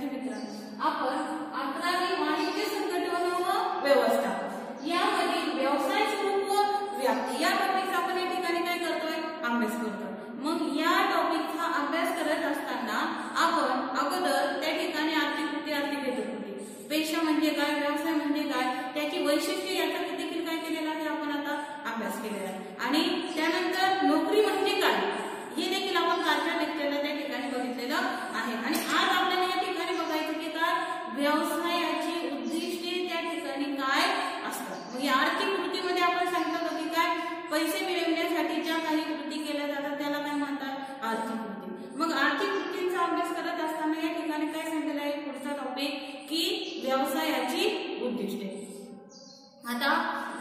विद्यार्थी मित्रांनो, आपण 11वी वाणिज्य संघटन व व्यवस्थापन यामधील व्यवसाय स्वरूप व व्याप्ती या टॉपिकचा आपण या ठिकाणी काय करतोय, अभ्यास करतोय। मग या टॉपिकचा अभ्यास करत असताना आपण अगोदर त्या ठिकाणी आर्थिक कृती, आर्थिक हेतुकृती, पेशा म्हणजे काय, व्यवसाय म्हणजे काय, त्याची वैशिष्ट्ये याचा देखील काय केलेला आहे आपण आता अभ्यास केलेला आहे। आणि त्यानंतर नोकरी म्हणजे काय हे देखील आपण कालच्या लेक्चरला त्या ठिकाणी बघितलेलं आहे। आणि आज आपल्याला या ठिकाणी बघायचं की काय व्यवसायाची उद्दिष्टे त्या ठिकाणी काय असतात। मग या आर्थिक कृतीमध्ये आपण सांगितलं की काय पैसे मिळवण्यासाठी ज्या काही कृती केल्या जातात त्याला काय म्हणतात, आर्थिक कृती। मग आर्थिक कृतींचा अभ्यास करत असताना या ठिकाणी काय सांगितलं आहे, पुढचा टॉपिक की व्यवसायाची उद्दिष्टे। आता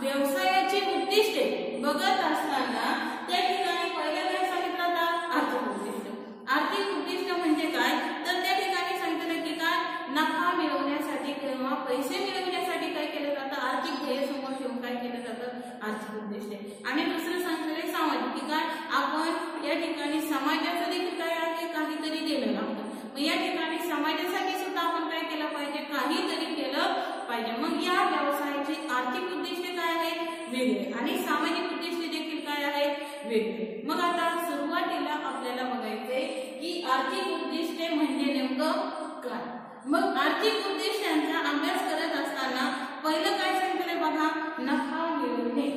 व्यवसायाची उद्दिष्टे बघत असताना त्या ठिकाणी पहिलं काय सांगितलं होतं, आर्थिक उद्दिष्ट। आर्थिक उद्दिष्ट म्हणजे काय, तर त्या ठिकाणी सांगितलं की काय नफा मिळवण्यासाठी किंवा पैसे मिळवण्यासाठी काय केलं जातं, आर्थिक ध्येय समोर ठेवून काय केलं जातं, आर्थिक उद्दिष्टे। आणि दुसरं सांगितलं सामाजिक की काय आपण या ठिकाणी समाजाचं देखील काय आहे, काहीतरी केलं लागतं। मग या ठिकाणी समाजासाठी सुद्धा आपण काय केलं पाहिजे, काहीतरी केलं पाहिजे। मग या व्यवसायाची आर्थिक उद्दिष्टे काय आहेत, वेगळे, आणि सामाजिक उद्दिष्टे देखील काय आहेत, वेगळे। मग आता सुरुवातीला आपल्याला बघायचे की आर्थिक उद्दिष्टे म्हणजे नेमकं काय। मग आर्थिक उद्दिष्टांचा अभ्यास करत असताना पहिलं काय सांगितलं बघा, नफा मिळवणे।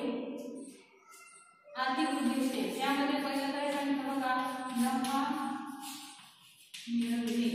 आर्थिक उद्दिष्टे त्यामध्ये पहिलं काय सांगितलं बघा, नफा मिळवणे।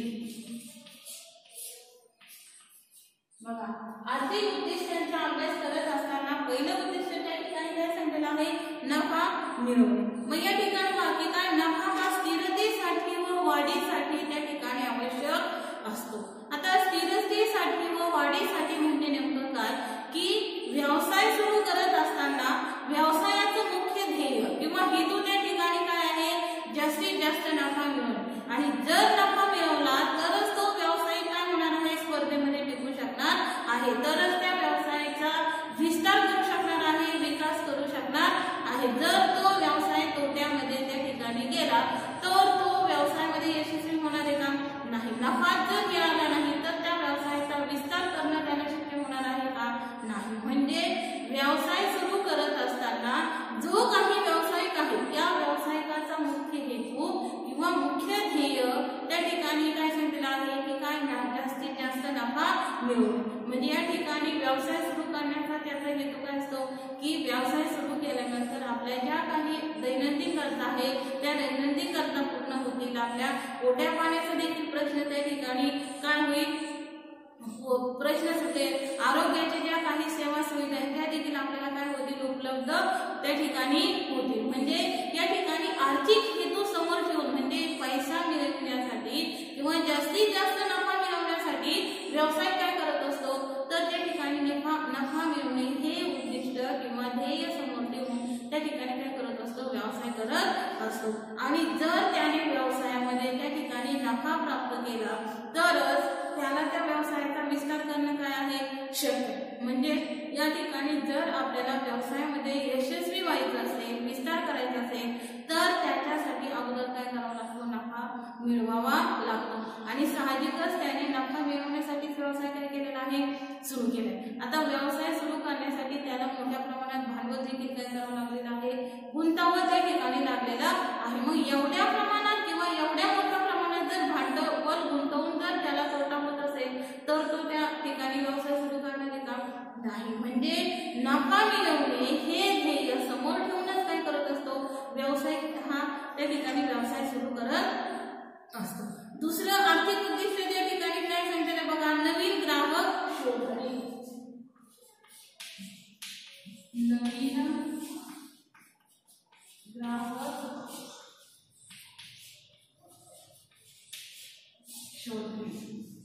बघा आर्थिक उद्दिष्टांचा अभ्यास करत असताना पहिलं उद्दिष्ट त्या ठिकाणी काय सांगितलं आहे, नफा मिळवणे। मग या ठिकाणी बाकी काय नफा हा स्थिरतेसाठी व वाढीसाठी त्या ठिकाणी आवश्यक असतो। आता स्थिरतेसाठी व वाढीसाठी म्हणजे नेमकं काय की व्यवसाय सुरू करत असताना व्यवसायाचं मुख्य ध्येय किंवा हेतू त्या ठिकाणी काय आहे, जास्तीत जास्त नफा मिळवणे। आणि जर नफा मिळवला तरच तो व्यवसाय काय होणार आहे, स्पर्धेमध्ये टिकू शकणार आहे, तरच त्या व्यवसायाचा विस्तार करू शकणार आहे, विकास करू शकणार आहे। जर तो व्यवसाय तोट्यामध्ये त्या ठिकाणी गेला तर तो व्यवसायामध्ये यशस्वी होणार आहे का, नाही। नफा जर मिळाला नाही तर त्या व्यवसायाचा विस्तार करणं त्याला शक्य होणार आहे का, नाही। म्हणजे व्यवसाय सुरू करत असताना जो काही व्यावसायिक आहे त्या व्यावसायिकाचा मुख्य हेतू किंवा मुख्य ध्येय त्या ठिकाणी काय सांगितलं आहे की काय जास्तीत जास्त नफा मिळवणे। म्हणजे या ठिकाणी व्यवसाय सुरू करण्याचा त्याचा हेतू काय असतो की व्यवसाय सुरू केल्यानंतर आपल्या ज्या काही दैनंदिन गरजा आहेत त्या दैनंदिन गरजा पूर्ण होतील, आपल्या पोट्या पाण्याचा देखील प्रश्न त्या ठिकाणी काय होईल, प्रश्न सुटेल, आरोग्याच्या ज्या काही सेवा सुविधा आहेत त्या देखील आपल्याला काय होतील, उपलब्ध त्या ठिकाणी होतील। म्हणजे या ठिकाणी आर्थिक हेतू समोर ठेवून म्हणजे पैसा मिळवण्यासाठी किंवा जास्तीत जास्त नफा मिळवण्यासाठी व्यवसाय काय करत असतो, तर त्या ठिकाणी नफा मिळवणे हे उद्दिष्ट किंवा ध्येय समोर ठेवून त्या ठिकाणी काय करत असतो, व्यवसाय करत असतो। आणि जर त्याने व्यवसायामध्ये त्या ठिकाणी नफा प्राप्त केला तरच त्याला त्या व्यवसायाचा विस्तार करणं काय आहे, शक्य। म्हणजे या ठिकाणी जर आपल्याला व्यवसायामध्ये यशस्वी व्हायचं असेल, विस्तार करायचा असेल तर त्याच्यासाठी अगोदर काय करावं लागतो, नफा मिळवावा लागतो। आणि साहजिकच त्याने नफा मिळवण्यासाठी व्यवसाय काय केलेला आहे, सुरू केलाय। आता व्यवसाय सुरू करण्यासाठी त्याला मोठ्या प्रमाणात भांडवल देखील काय करावं लागलेलं आहे, गुंतवावं त्या ठिकाणी लागलेलं आहे। मग एवढ्या प्रमाणात किंवा एवढ्या मोठ्या प्रमाणात जर भांडवल गुंतवून जर त्याला तोटा होत असेल तर तो त्या ठिकाणी व्यवसाय सुरू करणार आहे का, नाही। म्हणजे नफा मिळवणे हे ध्येय समोर ठेवूनच काय करत असतो, व्यवसाय हा त्या ठिकाणी व्यवसाय सुरू करत असतो। दुसरं आर्थिक उद्दिष्ट त्या ठिकाणी काय सांगितलं बघा, नवीन ग्राहक शोधणे। नवीन ग्राहक शोधणे।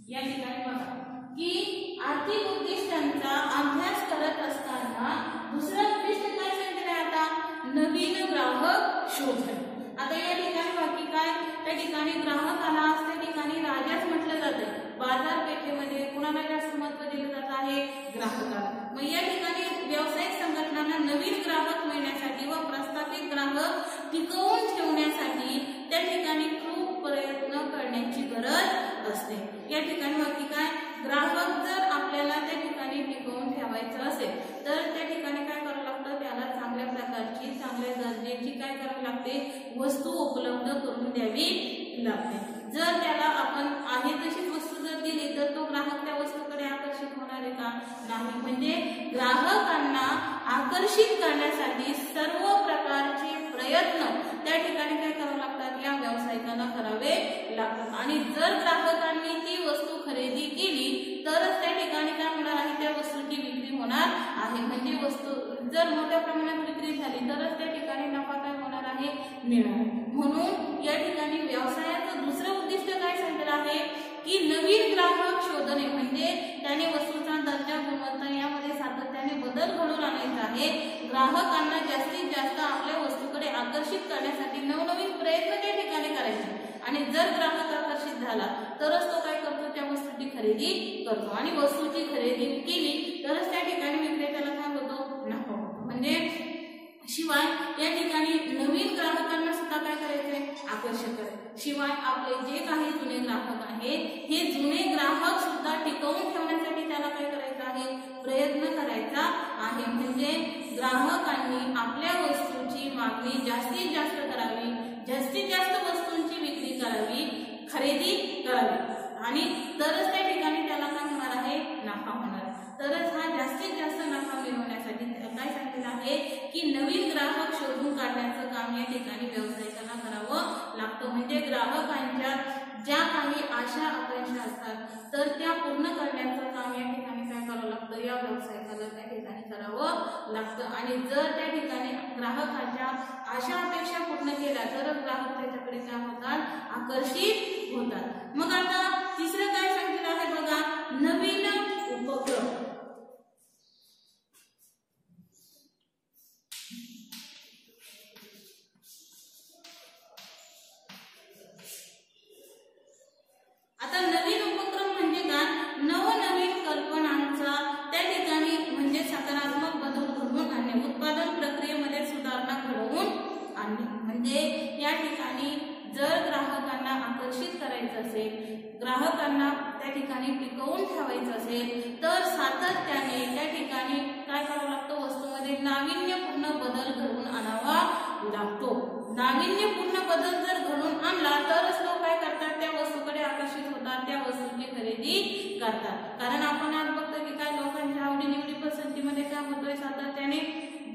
या ठिकाणी बघा की आर्थिक उद्दिष्टांचा अभ्यास करत असताना दुसरं उद्दिष्ट काय सांगितलं आहे, आता नवीन ग्राहक शोधणे। आता या ठिकाणी बाकी काय, त्या ठिकाणी ग्राहकाला त्या ठिकाणी राजाच म्हटलं जातं। बाजारपेठेमध्ये कुणाला जास्त महत्त्व दिलं जात आहे, ग्राहकाला। मग या ठिकाणी व्यावसायिक संघटनांना नवीन ग्राहक मिळण्यासाठी व प्रस्थापित ग्राहक टिकवून ठेवण्यासाठी त्या ठिकाणी खूप प्रयत्न करण्याची गरज असते। या ठिकाणी बाकी काय, ग्राहक जर आपल्याला त्या ठिकाणी टिकवून ठेवायचं असेल तर त्या ठिकाणी काय करावं लागतं, त्याला चांगल्या प्रकारची चांगल्या दर्जाची काय करावी लागते, वस्तू उपलब्ध करून द्यावी लागते। जर त्याला आपण आहे तशीच वस्तू जर दिली तर तो ग्राहक त्या वस्तूकडे आकर्षित होणार आहे का, नाही। म्हणजे ग्राहकांना आकर्षित करण्यासाठी सर्व प्रकारचे प्रयत्न त्या ठिकाणी काय करावे लागतात, या व्यावसायिकांना करावे लागतात। आणि जर ग्राहकांनी ती वस्तू खरेदी केली तरच त्या ठिकाणी काय होणार आहे, त्या वस्तूची विक्री होणार आहे। म्हणजे वस्तू जर मोठ्या प्रमाणात विक्री झाली तरच त्या ठिकाणी नफा काय होणार आहे, मिळणार। म्हणून या ठिकाणी व्यवसायाचं दुसरं उद्दिष्ट काय सांगितलं आहे की नवीन ग्राहक शोधणे, म्हणजे त्याने वस्तूचा दर्जा गुणवत्ता यामध्ये सातत्याने बदल घडवून आणायचा आहे। ग्राहकांना जास्तीत जास्त आपल्या वस्तूकडे आकर्षित करण्यासाठी नवनवीन प्रयत्न त्या ठिकाणी करायचे आणि जर ग्राहक आकर्षित झाला तरच तो काय करतो, त्या वस्तूची खरेदी करतो आणि वस्तूची खरेदी केली तरच त्या ठिकाणी विक्रेत्याला काय होतो, नफा होतो। म्हणजे शिवाय या ठिकाणी नवीन ग्राहकांना सुद्धा काय करायचंय, आकर्षित करायचं। शिवाय आपले जे काही जुने ग्राहक आहेत हे जुने ग्राहक सुद्धा टिकवून ठेवण्यासाठी त्याला काय करायचं आहे, प्रयत्न करायचा आहे। म्हणजे ग्राहकांनी आपल्या वस्तूची मागणी जास्तीत जास्त करावी, जास्तीत जास्त वस्तूंची विक्री करावी, खरेदी करावी आणि तरच त्या ठिकाणी त्याला काय होणार आहे, नफा होणार। तरच हा जास्तीत जास्त नफा मिळवण्यासाठी काय सांगितलं आहे की नवीन ग्राहक शोधून काढण्याचं काम या ठिकाणी व्यावसायिकांना करावं लागतं। म्हणजे ग्राहकांच्या ज्या काही आशा आकांक्षा असतात तर त्या पूर्ण करण्याचं काम या ठिकाणी काय करावं लागतं, या व्यावसायिकाला त्या ठिकाणी करावं लागतं। आणि जर त्या ठिकाणी ग्राहकांच्या आशा अपेक्षा पूर्ण केल्या तर ग्राहक त्याच्याकडे काय होतात, आकर्षित होतात। मग आता तिसरं काय सांगितलं आहे बघा, नवीन उपक्रम। आता नवीन उपक्रम म्हणजे काय, नवनवीन कल्पनांचा त्या ठिकाणी म्हणजे सकारात्मक बदल घडवून आणणे, उत्पादन प्रक्रियेमध्ये सुधारणा घडवून आणणे। म्हणजे या ठिकाणी जर ग्राहकांना आकर्षित करायचं असेल, ग्राहकांना त्या ठिकाणी टिकवून ठेवायचं असेल तर सातत्याने त्या ठिकाणी काय करावं लागतं, वस्तूमध्ये नाविन्यपूर्ण बदल घडवून आणावा लागतो। नाविन्यपूर्ण बदल जर घडवून आणला तरच लोक काय करतात, त्या वस्तूकडे आकर्षित होतात, त्या वस्तूची खरेदी करतात। कारण आपण आज बघतो की काय लोकांच्या आवडीनिवडी पसंतीमध्ये काय होतोय, सातत्याने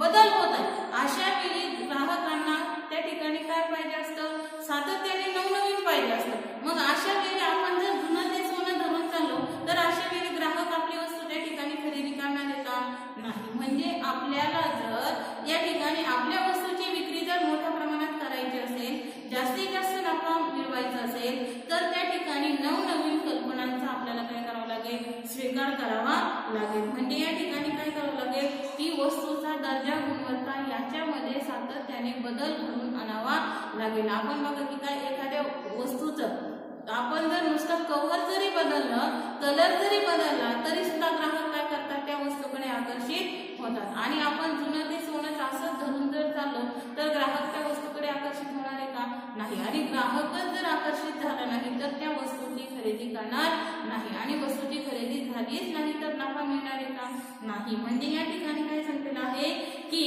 बदल होत आहे। अशा वेळी ग्राहकांना त्या ठिकाणी काय पाहिजे असतं, सातत्याने नवनवीन पाहिजे असतं। मग अशा वेळी आपण जर जुनं ते सोनं धरून चाललो तर अशा वेळी ग्राहक आपली वस्तू त्या ठिकाणी खरेदी करणार आहे का, नाही। म्हणजे आपल्याला जर या ठिकाणी आपल्या वस्तूची विक्री जर मोठ्या प्रमाणात करायची असेल, जास्तीत जास्त नफा मिळवायचा असेल तर त्या ठिकाणी नवनवीन कल्पनांचा आपल्याला काय करावं लागेल, स्वीकार करावा लागेल। म्हणजे या ठिकाणी काय करावं लागेल की वस्तूचा दर्जा गुणवत्ता याच्यामध्ये सातत्याने बदल घडवून आणावा लागेल। आपण बघा की काय एखाद्या वस्तूचं आपण जर नुसतं कव्हर जरी बदललं, कलर जरी बदलला तरी सुद्धा ग्राहक काय करतात, त्या वस्तूकडे आकर्षित होतात। आणि आपण जुनं ते सोनं असंच धरून जर चाललो तर ग्राहक त्या वस्तूकडे आकर्षित होणार आहे का, नाही। आणि ग्राहकच जर आकर्षित झाला नाही तर त्या वस्तूची खरेदी करणार नाही आणि वस्तूची खरेदी झालीच नाही तर नफा मिळणार आहे का, नाही। म्हणजे या ठिकाणी काय सांगितलं आहे की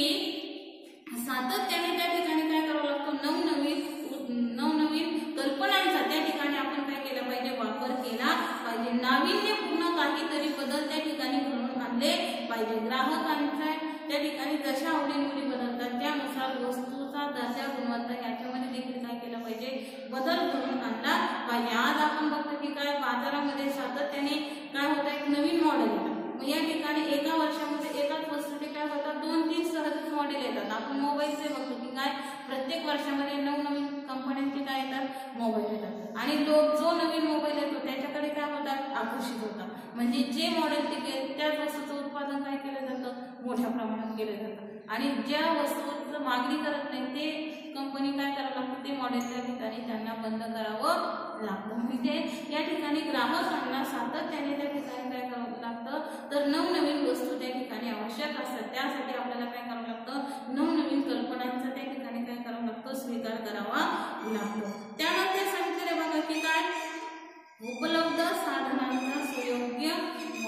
सातत्याने त्या ठिकाणी काय करावं लागतं, नवनवीन कल्पनांचा त्या ठिकाणी आपण काय केलं पाहिजे, वापर केला पाहिजे। नाविन्यपूर्ण काहीतरी बदल त्या ठिकाणी घडवून आणले पाहिजे। ग्राहकांच्या त्या ठिकाणी जशा आवडीनिवडी बदलतात त्यानुसार वस्तूचा दर्जा गुणवत्ता याच्यामध्ये देखील काय केलं पाहिजे, बदल घडवून आणला पाहिजे। आज आपण बघतो की काय बाजारामध्ये सातत्याने काय होतं, एक नवीन मॉडेल येतं। मग या ठिकाणी एका वर्षामध्ये एकाच वस्तूचे काय होतात, 2-3 सहज मॉडेल येतात। आपण मोबाईलचे बघतो की काय प्रत्येक वर्षामध्ये नवनवीन कंपन्यांचे काय येतात, मोबाईल येतात आणि लोक जो नवीन मोबाईल येतो त्याच्याकडे काय होतात, आकर्षित होतात। म्हणजे जे मॉडेल टिकेल त्याच वस्तूचं उत्पादन काय केलं जातं, मोठ्या प्रमाणात केलं जातं आणि ज्या वस्तूचं मागणी करत नाही ते कंपनी काय करावं लागतं, ते मॉडेल त्या ठिकाणी त्यांना बंद करावं लागतं। म्हणजे या ठिकाणी ग्राहकांना सातत्याने त्या ठिकाणी काय करावं लागतं, तर नवनवीन वस्तू त्या ठिकाणी आवश्यक असतात। त्यासाठी आपल्याला काय करावं लागतं, नवनवीन कल्पनांचा त्या ठिकाणी काय करावं लागतं, स्वीकार करावा लागतो। त्यानंतर सांगितले बघा की काय उपलब्ध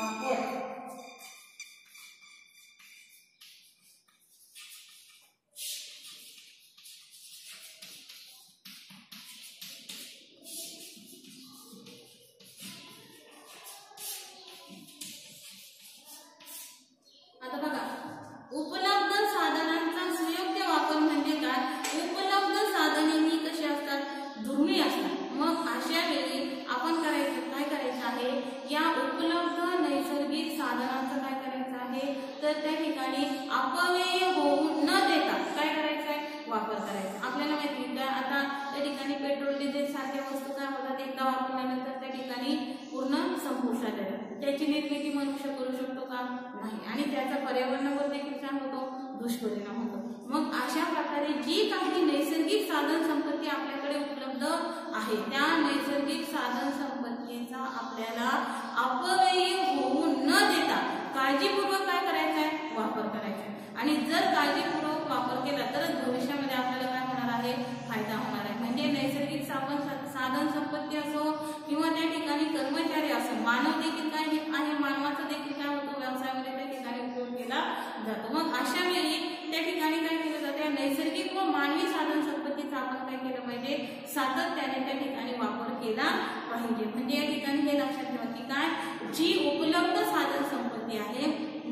वापर. आता बघा, उपलब्ध साधनांचा सुयोग्य वापर म्हणजे काय? उपलब्ध साधने ही कशी असतात? दुर्मिळ असतात. मग अशा वेळी आपण काय करायचं आहे? या उपलब्ध नैसर्गिक साधनांचं काय करायचं आहे? तर त्या ठिकाणी अपव्यय होऊ न देता काय करायचं आहे? वापर करायचा. आपल्याला माहिती आहे का, आता त्या ठिकाणी पेट्रोल डिझेल सारख्या वस्तू काय होतात? एकदा वापरल्यानंतर त्या ठिकाणी पूर्ण संपुष्टात येतात. त्याची निर्मिती मनुष्य करू शकतो का? नाही. आणि त्याचा पर्यावरणावर देखील काय होतो? दुष्परिणाम होतो. मग अशा प्रकारे जी काही नैसर्गिक साधन संपत्ती आपल्याकडे उपलब्ध आहे त्या नैसर्गिक साधन संपत्तीचा आपल्याला अपव्यय होऊ न देता काळजीपूर्वक काय करायचं आहे? वापर करायचा आहे. आणि जर काळजीपूर्वक वापर केला तरच भविष्यामध्ये आपल्याला काय होणार आहे? फायदा होणार आहे. म्हणजे नैसर्गिक साधन संपत्ती असो किंवा त्या ठिकाणी कर्मचारी असो, मानव देखील काय आहे? मानवाचा देखील काय होतो? व्यवसायामध्ये त्या ठिकाणी उपयोग केला जातो. मग अशा वेळी त्या ठिकाणी काय केलं जाते? नैसर्गिक व मानवी साधन संपत्तीचा आपण काय केलं पाहिजे? सातत्याने त्या ठिकाणी वापर केला पाहिजे. म्हणजे या ठिकाणी हे लक्षात ठेवा की काय, जी उपलब्ध साधन संपत्ती आहे,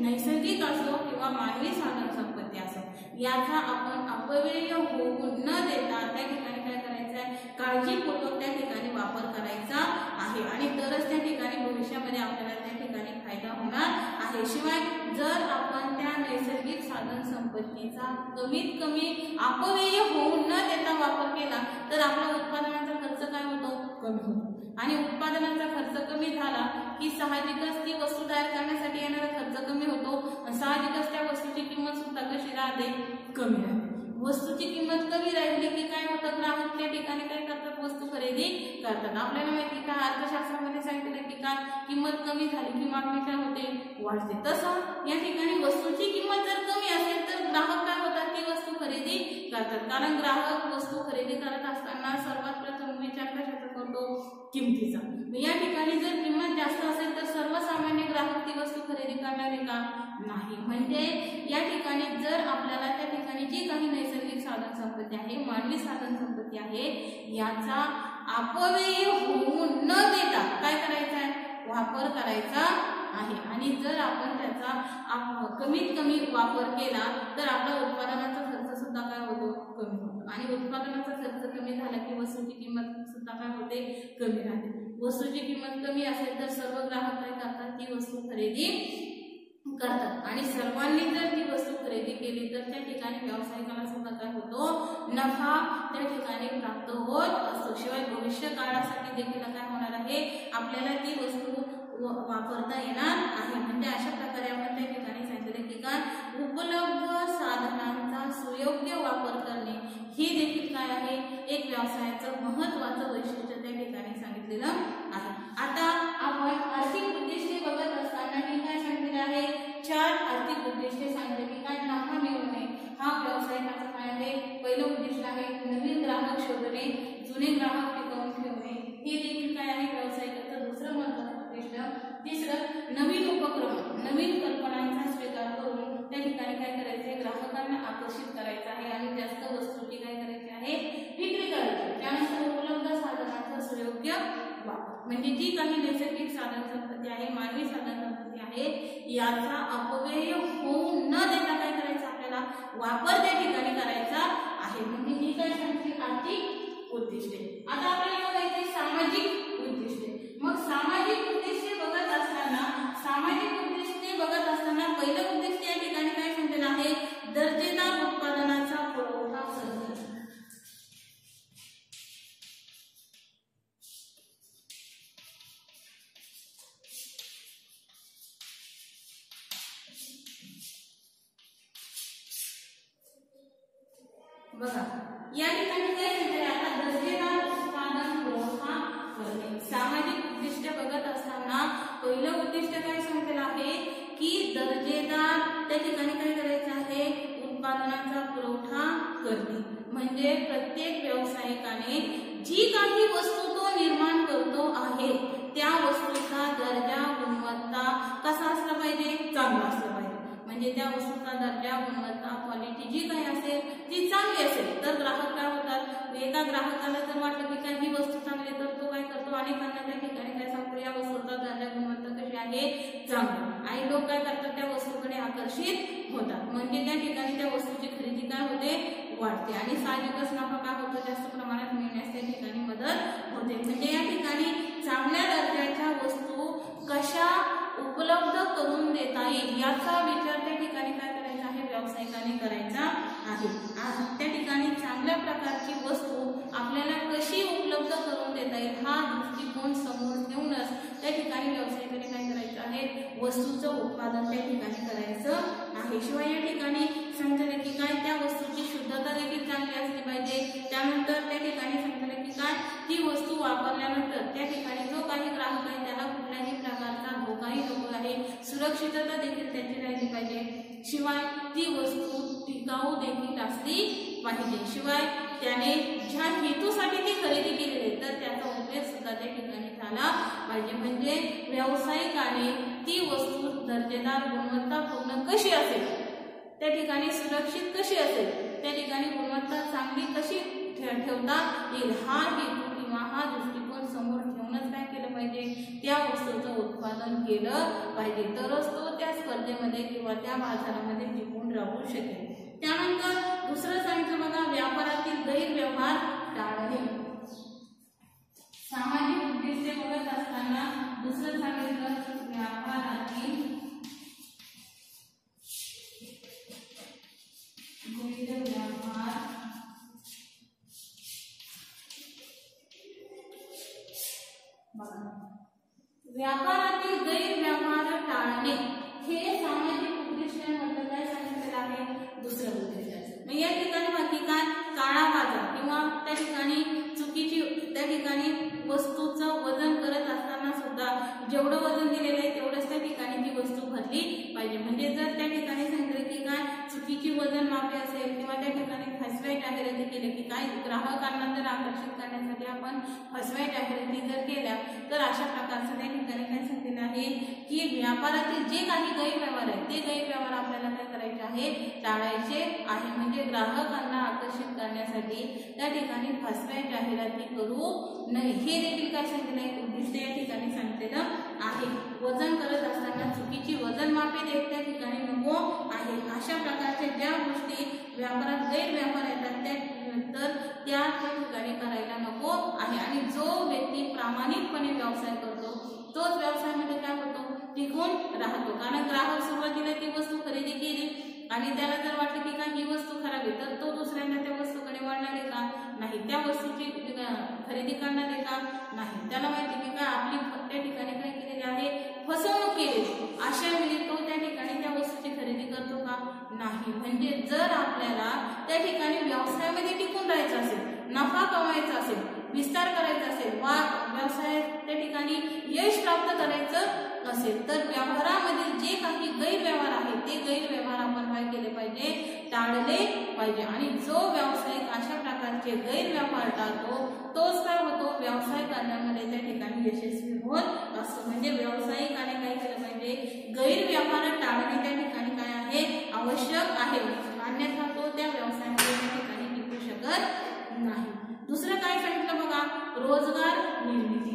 नैसर्गिक असो किंवा मानवी साधन संपत्ती असो, याचा आपण अपव्यय होऊ न देता त्या ठिकाणी काय करायचं आहे? काळजीपूर्वक त्या ठिकाणी वापर करायचा आहे. आणि तरच त्या ठिकाणी भविष्यामध्ये आपल्याला त्या ठिकाणी फायदा होणार आहे. शिवाय जर आपण त्या नैसर्गिक साधन संपत्तीचा कमीत कमी अपव्यय होऊ न देता वापर केला तर आपला उत्पादनाचा खर्च काय होतो? कमी होतो. आणि उत्पादनाचा खर्च कमी झाला की साहजिकच ती वस्तू तयार करण्यासाठी येणारा खर्च कमी होतो. साहजिकच त्या वस्तूची किंमत सुद्धा कशी राहते? कमी राहते. वस्तूची किंमत कमी राहिली की काय होतं? ग्राहक त्या ठिकाणी काय करतात? वस्तू खरेदी करतात. आपल्याला माहिती का, अर्थशास्त्रामध्ये सांगितलं की काय, किंमत कमी झाली की मागणी काय होते? वाढते. तसं या ठिकाणी वस्तूची किंमत जर कमी असेल तर ग्राहक काय होतात? ती वस्तू खरेदी करतात. कारण ग्राहक वस्तू खरेदी करत असताना सर्वात प्रथम विचार कशाचा करतो? किमतीचा. या ठिकाणी जर किंमत जास्त असेल तर सर्वसामान्य ग्राहक ती वस्तू खरेदी करणार आहे का? नाही. म्हणजे या ठिकाणी जर आपल्याला त्या ठिकाणी जी काही नैसर्गिक साधन संपत्ती आहे, मानवी साधन संपत्ती आहे, याचा अपव्यय होऊ न देता काय करायचा आहे? वापर करायचा आहे. आणि जर आपण त्याचा कमीत कमी वापर केला तर आपला उत्पादनाचा खर्च सुद्धा काय होतो? कमी होतो. आणि उत्पादनाचा खर्च कमी झाला की वस्तूची किंमत सुद्धा काय होते? कमी राहते. वस्तूची किंमत कमी असेल तर सर्व ग्राहक काय करतात? ती वस्तू खरेदी करतात. आणि सर्वांनी जर ती वस्तू खरेदी केली तर त्या ठिकाणी व्यावसायिकाला सुद्धा काय होतो? नफा त्या ठिकाणी प्राप्त होत असतो. शिवाय भविष्य काळासाठी देखील काय होणार आहे? आपल्याला ती वस्तू वापरता येणार आहे. म्हणजे अशा प्रकारे आपण त्या ठिकाणी सांगितले की काय, उपलब्ध साधनांचा सुयोग्य वापर करणे ही देखील काय आहे? एक व्यवसायाचं महत्त्वाचं वैशिष्ट्य त्या ठिकाणी सांगितलेलं आहे. आता आपण आर्थिक उद्दिष्टे बघत असताना ही काय सांगितले आहे? 4 आर्थिक उद्दिष्टे सांगितले की काय, नफा मिळवणे हा व्यवसायाचा काय आहे? पहिलं उद्दिष्ट आहे. नवीन ग्राहक शोधणे, जुने ग्राहक टिकवून ठेवणे हे देखील काय आहे? व्यवसायाचं दुसरं महत्त्वाचं उद्दिष्ट. तिसरं, नवीन उपक्रम, नवीन कल्पनांचा स्वीकार करून त्या ठिकाणी काय करायचे? ग्राहकांना आकर्षित करायचं आहे आणि जास्त वस्तूची काय करायची आहे? विक्री करायची. त्यानंतर उपलब्ध साधनांचा सुयोग्य वापर, म्हणजे जी काही नैसर्गिक साधन संपत्ती आहे, मानवी साधन संपत्ती आहे, याचा अपव्यय होऊ न देता काय करायचं? आपल्याला वापर त्या ठिकाणी करायचा आहे. म्हणजे ही काय सांगते? आर्थिक उद्दिष्टे. आता आपल्याला बघायचे सामाजिक उद्दिष्टे. मग सामाजिक उद्दिष्टे बघत असताना पहिलं उद्दिष्ट या ठिकाणी काय सांगितलेलं आहे? दर्जेदार उत्पादनाचा पुरवठा करणे. बघा, या ठिकाणी काय सांगितले? आता दर्जेदार उत्पादन पुरवठा करणे. सामाजिक उद्दिष्ट बघत असताना पहिलं उद्दिष्ट काय सांगितलेलं आहे की दर्जेदार त्या ठिकाणी काय करायचं आहे? उत्पादनाचा पुरवठा करणे. म्हणजे प्रत्येक व्यावसायिकाने जी काही वस्तू तो निर्माण करतो आहे त्या वस्तूचा दर्जा गुणवत्ता कसा असला पाहिजे, चांगला असला पाहिजे. म्हणजे त्या वस्तूचा दर्जा गुणवत्ता क्वालिटी जी काही असेल ती चांगली असेल तर ग्राहक काय होतात, एका ग्राहकाला जर वाटलं की काय ही वस्तू चांगली तर तो काय करतो, अनेकांना त्या ठिकाणी काय सांगतो या वस्तूचा दर्जा गुणवत्ता कशी आहे, चांगली. आणि लोक काय करतात, त्या वस्तूकडे आकर्षित होतात. म्हणजे त्या ठिकाणी त्या वस्तूची खरेदी काय होते, वाढते. आणि साहजिकच नफा काय होतो, जास्त प्रमाणात मिळण्यास त्या ठिकाणी मदत होते. म्हणजे या ठिकाणी चांगल्या दर्जाच्या वस्तू कशा उपलब्ध करून देता येईल याचा विचार त्या ठिकाणी काय करायचा आहे, व्यावसायिकाने करायचा आहे. त्या ठिकाणी चांगल्या प्रकारची वस्तू आपल्याला कशी उपलब्ध करून देता येईल हा दृष्टिकोन समोर ठेवूनच त्या ठिकाणी व्यावसायिकाने काय करायचं आहे, वस्तूचं उत्पादन त्या ठिकाणी करायचं आहे. शिवाय या ठिकाणी सांगितलं की काय, त्या वस्तूची शुद्धता देखील चांगली असली पाहिजे. त्यानंतर त्या ठिकाणी सांगितलं की काय, ती वस्तू वापरल्यानंतर त्या ठिकाणी जो काही ग्राहक आहे त्याला कुठल्याही प्रकारचा धोकाही नको आहे, सुरक्षितता देखील त्याची राहिली पाहिजे. शिवाय ती वस्तू टिकाऊ देखील असली पाहिजे. शिवाय त्याने ज्या हेतूसाठी ती खरेदी केलेली आहे तर त्याचा उपयोग सुद्धा त्या ठिकाणी झाला पाहिजे. म्हणजे व्यावसायिकाने ती वस्तू दर्जेदार गुणवत्तापूर्ण कशी असेल, त्या ठिकाणी सुरक्षित कशी असेल, त्या ठिकाणी गुणवत्ता चांगली कशी ठेवता येईल हा हेतू किंवा हा दृष्टिकोन समोर ठेवूनच काय केलं पाहिजे, त्या वस्तूचं उत्पादन केलं पाहिजे. तरच तो त्या स्पर्धेमध्ये किंवा त्या बाजारामध्ये टिकून राहू शकेल. त्यानंतर दुसरं सांगितलं बघा, व्यापारातील गैरव्यवहार टाळणे. सामाजिक उद्दिष्टे बघत असताना दुसरं सांगितलं व्यापारातील गैरव्यवहार बघा. व्यापारातील गैरव्यवहार टाळणे हे सामाजिक उद्दिष्टांमधलं काय सांगितलेलं आहे, दुसरं उद्दिष्ट. मग या ठिकाणी बाकी काय, काळा बाजार किंवा त्या ठिकाणी चुकीची त्या ठिकाणी वस्तूचं वजन करत असताना सुद्धा जेवढं वजन दिलेलं आहे तेवढंच त्या ठिकाणी ती वस्तू भरली पाहिजे. म्हणजे जर त्या ठिकाणी सांगितलं की काय चुकीची वजन मापे असेल किंवा त्या ठिकाणी फसव्या जाहिराती केल्या की काय ग्राहकांना जर आकर्षित करण्यासाठी आपण फसव्या जाहिराती जर केल्या तर अशा प्रकारचं त्या ठिकाणी काय सांगितलं आहे की व्यापारातील जे काही गैरव्यवहार आहे ते गैरव्यवहार आपल्याला काय करायचे आहे, टाळायचे आहे. म्हणजे ग्राहकांना आकर्षित करण्यासाठी त्या ठिकाणी फसव्या जाहिराती करू नये हे देखील काय सांगितलं आहे, उद्दिष्ट या ठिकाणी सांगितलेलं आहे. वजन करत असताना चुकीची वजन मापे देत त्या ठिकाणी नको आहे. अशा प्रकारच्या ज्या गोष्टी व्यापारात गैरव्यवहार येतात त्या ठिकाणी करायला नको आहे. आणि जो व्यक्ती प्रामाणिकपणे व्यवसाय करतो तोच व्यवसायामध्ये काय होतो, टिकून राहतो. कारण ग्राहक सुरुवातीला ती वस्तू खरेदी केली आणि त्याला जर वाटलं की काय ही वस्तू खराब आहे तर तो दुसऱ्यांदा त्या वस्तूकडे वळणार आहे का, नाही. त्या वस्तूची खरेदी करणार आहे का, नाही. त्याला माहिती की काय आपली त्या ठिकाणी काय केलेली आहे, फसवणूक केलेली. अशा वेळी तो त्या ठिकाणी त्या वस्तूची खरेदी करतो का, नाही. म्हणजे जर आपल्याला त्या ठिकाणी व्यवसायामध्ये टिकून राहायचं असेल, नफा कमवायचा असेल, विस्तार करायचा असेल वा व्यवसायात त्या ठिकाणी यश प्राप्त करायचं असेल तर व्यवहारामध्ये जे काही गैरव्यवहार आहेत ते गैरव्यवहार आपण काय केले पाहिजे, टाळले पाहिजे. आणि जो व्यावसायिक अशा प्रकारचे गैरव्यवहार टाळतो तोच काय होतो, व्यवसाय करण्यामध्ये त्या ठिकाणी यशस्वी होत असतो. म्हणजे व्यावसायिकाने काय केलं पाहिजे, गैरव्यवहार टाळणे त्या ठिकाणी काय आहे, आवश्यक आहे. अन्यथा तो त्या व्यवसायामध्ये त्या ठिकाणी टिकू शकत नाही. दुसरं काय सांगितलं बघा, रोजगार निर्मिती.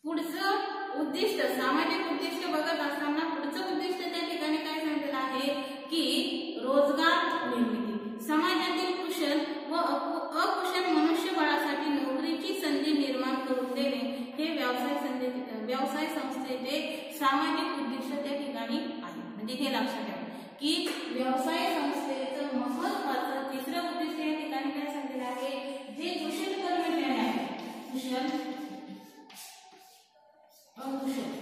पुढचं उद्दिष्ट, सामाजिक उद्दिष्ट बघत असताना पुढचं उद्दिष्ट त्या ठिकाणी काय सांगितलं आहे की रोजगार निर्मिती. समाजातील कुशल व अकुशल मनुष्यबळासाठी नोकरीची संधी निर्माण करून देणे हे व्यवसाय संस्थेचे सामाजिक उद्दिष्ट त्या ठिकाणी आहे. म्हणजे हे लक्षात ठेवा की व्यवसाय संस्थेचं महत्त्वाचं तिसरं उद्दिष्ट या ठिकाणी काय सांगितलं आहे, जे कुशल कर्मचारी आहेत, कुशल अकुशल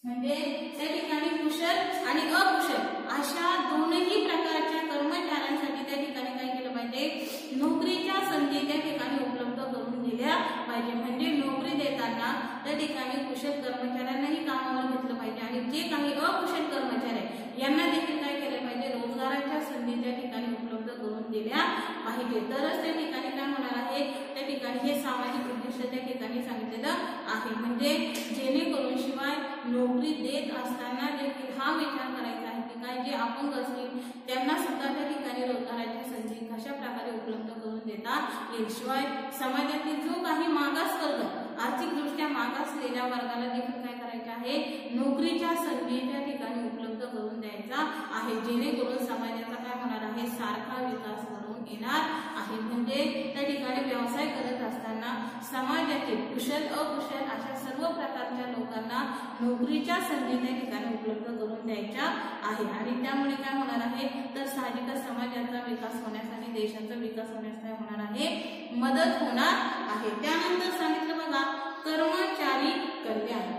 म्हणजे त्या ठिकाणी कुशल आणि अकुशल अशा दोनही प्रकारच्या कर्मचाऱ्यांसाठी त्या ठिकाणी काय केलं पाहिजे, नोकरीच्या संधी त्या ठिकाणी उपलब्ध करून दिल्या पाहिजे. म्हणजे नोकरी देताना त्या ठिकाणी कुशल कर्मचाऱ्यांनाही कामावर घेतलं पाहिजे आणि जे काही अकुशल कर्मचारी आहेत यांना देखील काय केलं पाहिजे, रोजगाराच्या संधी त्या ठिकाणी उपलब्ध करून दिल्या पाहिजे. तरच त्या ठिकाणी काय होणार आहे, त्या ठिकाणी हे सामाजिक उद्दिष्ट त्या ठिकाणी सांगितलेलं आहे. म्हणजे जेणेकरून शिवाय नोकरी देत असताना देखील हा विचार करायचा आहे की काय जे अपंग असतील त्यांना सुद्धा त्या ठिकाणी रोजगाराच्या संधी कशा प्रकारे उपलब्ध करून देता येईल. शिवाय समाजातील जो काही मागासवर्ग, आर्थिकदृष्ट्या मागासलेल्या वर्गाला देखील काय करायचे आहे, नोकरीच्या संधी त्या ठिकाणी उपलब्ध करून द्यायचा आहे. जेणेकरून समाजाचा काय होणार आहे, सारखा विकास घडून येणार आहे. म्हणजे त्या ठिकाणी व्यवसाय करत असताना समाजातील कुशल अकुशल अशा सर्व प्रकारच्या लोकांना नोकरीच्या संधी त्या ठिकाणी उपलब्ध करून द्यायच्या आहे. आणि त्यामुळे काय होणार आहे, तर साहजिकच समाजाचा विकास होण्यासाठी, देशाचा विकास होण्यास काय होणार आहे, मदत होणार आहे. त्यानंतर सांगितलं बघा, कर्मचारी कल्याण.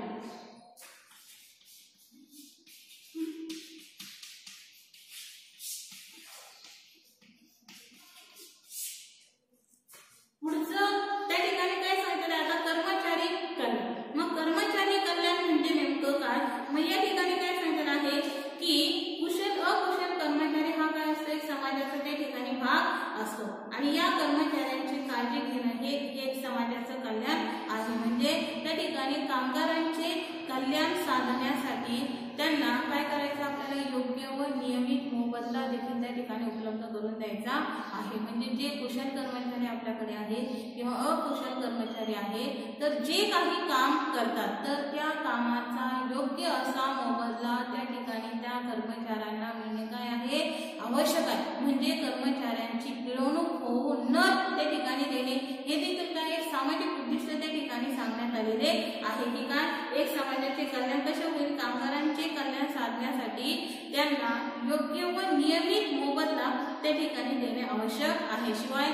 पुढचं त्या ठिकाणी काय सांगितलं आता, कर्मचारी कल्याण. मग कर्मचारी कल्याण म्हणजे नेमकं काय, मग या ठिकाणी काय सांगितलं आहे की कुशल अकुशल कर्मचारी हा काय असतो, एक समाजाचा त्या ठिकाणी भाग असतो आणि या कर्मचाऱ्यांची काळजी घेणं हे एक समाजाचं कल्याण आहे. म्हणजे त्या ठिकाणी कामगारांचे कल्याण साधण्यासाठी त्यांना काय करायचं, आपल्याला योग्य व नियमित मोबदला देखील त्या ठिकाणी उपलब्ध करून द्यायचा आहे. म्हणजे जे कुशल कर्मचारी आपल्याकडे आहेत किंवा अकुशल कर्मचारी आहेत तर जे काही काम करतात तर त्या कामाचा योग्य असा मोबदला त्या ठिकाणी त्या कर्मचाऱ्यांना मिळणे काय आहे, आवश्यक आहे. म्हणजे कर्मचाऱ्यांची पिळवणूक होऊ न त्या ठिकाणी देणे हे देखील काय एक सामाजिक उद्दिष्ट त्या ठिकाणी सांगण्यात आलेले आहे की काय, एक समाजाचे कल्याण कसे होईल, कामगारांचे कल्याण साधण्यासाठी त्यांना योग्य व नियमित मोबदला त्या ठिकाणी देणे आवश्यक आहे. शिवाय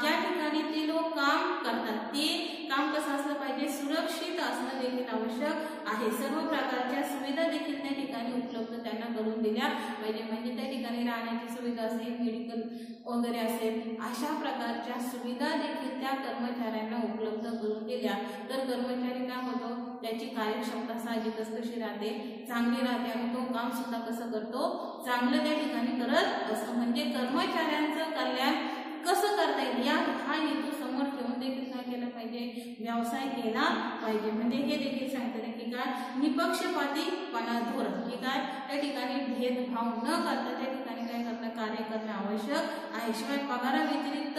ज्या ठिकाणी ते लोक काम करतात ते काम कसं असलं पाहिजे, सुरक्षित असणं देखील आवश्यक आहे. सर्व प्रकारच्या सुविधा देखील त्या ठिकाणी उपलब्ध त्यांना करून दिल्या पाहिजे. म्हणजे त्या ठिकाणी राहण्याची सुविधा असेल, मेडिकल वगैरे असेल, अशा प्रकारच्या सुविधा देखील त्या कर्मचाऱ्यांना उपलब्ध करून दिल्या तर कर्मचारी काय होतो, त्याची कार्यक्षमता साहजिकच कशी राहते, चांगली राहते आणि तो काम सुद्धा कसं करतो, चांगलं त्या ठिकाणी करत असतो. म्हणजे कर्मचाऱ्यांचं कल्याण कसं करता येईल या हा हेतू समोर ठेवून देखील काय केलं पाहिजे, व्यवसाय केला पाहिजे. म्हणजे हे देखील सांगतात की काय, निपक्षपातीपणा धोरण की काय, त्या ठिकाणी भेदभाव न करता त्या ठिकाणी काय करणं, कार्य करणं आवश्यक आहे. शिवाय पगाराव्यतिरिक्त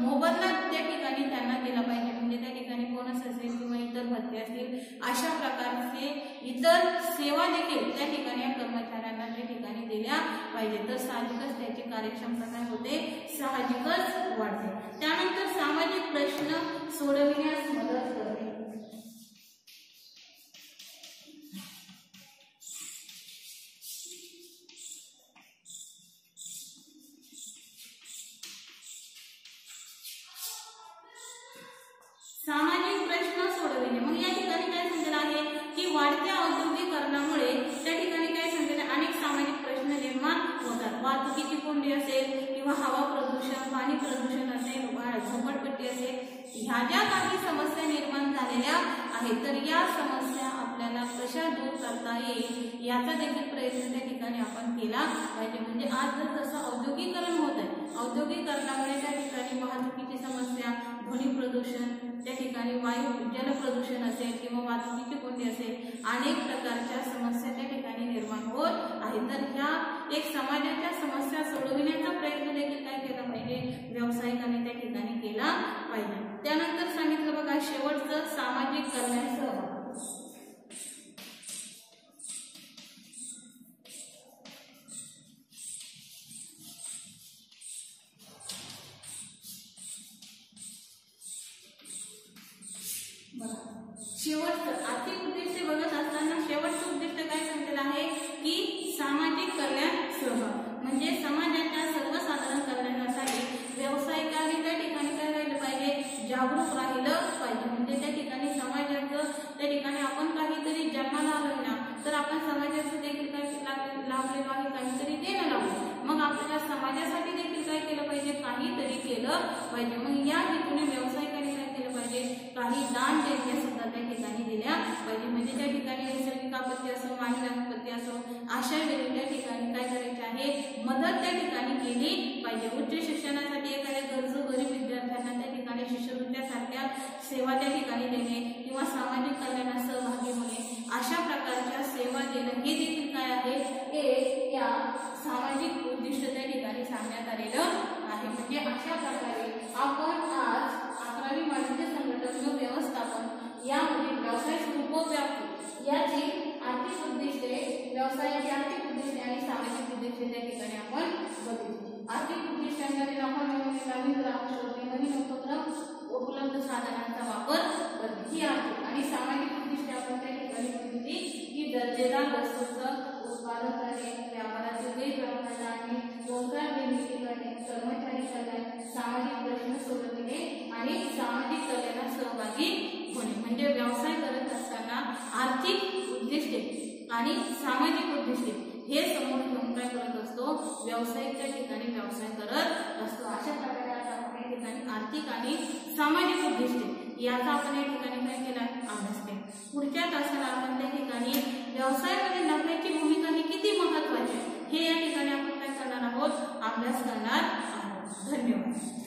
मोबदला त्या ठिकाणी त्यांना दिला पाहिजे. म्हणजे त्या ठिकाणी बोनस असेल किंवा इतर भत्ते असतील, अशा प्रकारचे इतर सेवा देखील त्या ठिकाणी या कर्मचाऱ्यांना त्या ठिकाणी दिल्या पाहिजे. तर साहजिकच त्याची कार्यक्षमता काय होते, साहजिकच वाढते. त्यानंतर सामाजिक प्रश्न सोडविण्यास मदत करते. सामाजिक प्रश्न सोडविणे. मग या ठिकाणी काय सांगितलं आहे की वाढत्या औद्योगिकरणामुळे त्या ठिकाणी काय सांगितलं, अनेक सामाजिक प्रश्न निर्माण होतात. वाहतुकीची कोंडी असेल किंवा हवा प्रदूषण, पाणी प्रदूषण असेल, झोपडपट्टी असेल, ह्या ज्या काही समस्या निर्माण झालेल्या आहेत तर या समस्या आपल्याला कशा दूर करता येईल याचा देखील प्रयत्न त्या ठिकाणी आपण केला पाहिजे. म्हणजे आज जर जसं औद्योगिकरण होत आहे, औद्योगिकरणामुळे त्या ठिकाणी वाहतुकीची समस्या, ध्वनी प्रदूषण, त्या ठिकाणी वायू जल प्रदूषण असेल किंवा वाहतुकीची कोंडी असेल, अनेक प्रकारच्या समस्या त्या ठिकाणी निर्माण होत आहेत. तर ह्या एक समाजाच्या समस्या सोडविण्याचा प्रयत्न देखील काय केला पाहिजे, व्यावसायिकांनी त्या ठिकाणी केला पाहिजे. त्यानंतर सांगितलं बघा, शेवटचं सामाजिक कल्याण सहभाग. शेवटचं आर्थिक उद्दिष्ट बघत असताना शेवटचं उद्दिष्ट काय सांगितलं आहे की सामाजिक कल्याण सहभाग. म्हणजे समाजाच्या सर्वसाधारण कल्याणासाठी व्यावसायिकांनी त्या ठिकाणी काय राहिलं पाहिजे, जागरूक राहिलं पाहिजे. म्हणजे त्या ठिकाणी समाजाचं त्या ठिकाणी आपण काहीतरी जन्माला आलो ना तर आपण समाजाचं देखील काय लाभलेलो आहे, काहीतरी देणं लागलो. मग आपल्याला समाजासाठी देखील काय केलं पाहिजे, काहीतरी केलं पाहिजे. मग या हेतूने व्यावसायिकांनी काय केलं पाहिजे, पाहिजे, काही दान देणग्या सुद्धा त्या ठिकाणी दिल्या पाहिजे. म्हणजे त्या ठिकाणी नैसर्गिक आपत्ती असो, मानवी आपत्ती असो, अशा वेळी त्या ठिकाणी काय करायचे आहे, मदत त्या ठिकाणी केली पाहिजे. उच्च शिक्षणासाठी एखाद्या गरजू गरीब विद्यार्थ्यांना त्या ठिकाणी शिष्यवृत्त्यासारख्या सेवा त्या ठिकाणी देणे किंवा सामाजिक कल्याणात सहभागी होणे, अशा प्रकारच्या सेवा देणं हे देखील काय आहे, हे या सामाजिक उद्दिष्ट त्या ठिकाणी सांगण्यात आलेलं आहे. म्हणजे अशा प्रकारे आपण आज 11वी वाणिज्य संघटन व व्यवस्थापन यामध्ये व्यवसाय स्वरूप व्याप्ती याची आर्थिक उद्दिष्टे, व्यवसायाची आर्थिक उद्दिष्टे आणि सामाजिक उद्दिष्टे त्या ठिकाणी आपण बघितली. आर्थिक उद्दिष्टांमध्ये नफा मिळवणे, नवीन ग्राहक शोधणे, नवीन उपक्रम उपलब्ध साधनांचा वापर करणे ही आर्थिक, आणि सामाजिक उद्दिष्टे आपण त्या ठिकाणी बघितली की दर्जेदार वस्तूंचं उत्पादन करणे, व्यापारातील गैरव्यवहार टाळणे, रोजगार निर्मिती करणे, कर्मचारी कल्याण, सामाजिक प्रश्न सोडवणे आणि सामाजिक कल्याणात सहभागी होणे. म्हणजे व्यवसाय करत असताना आर्थिक उद्दिष्टे आणि सामाजिक उद्दिष्टे हे समोर घेऊन काय करत असतो, व्यावसायिकच्या ठिकाणी व्यवसाय करत असतो. अशा प्रकारे आता आपण या ठिकाणी आर्थिक आणि सामाजिक उद्दिष्टे याचा आपण या ठिकाणी काय केला, अभ्यास केला. पुढच्या तासाला आपण त्या ठिकाणी व्यवसायामध्ये नफ्याची भूमिका ही किती महत्वाची हे या ठिकाणी आपण काय करणार आहोत, अभ्यास करणार आहोत. धन्यवाद.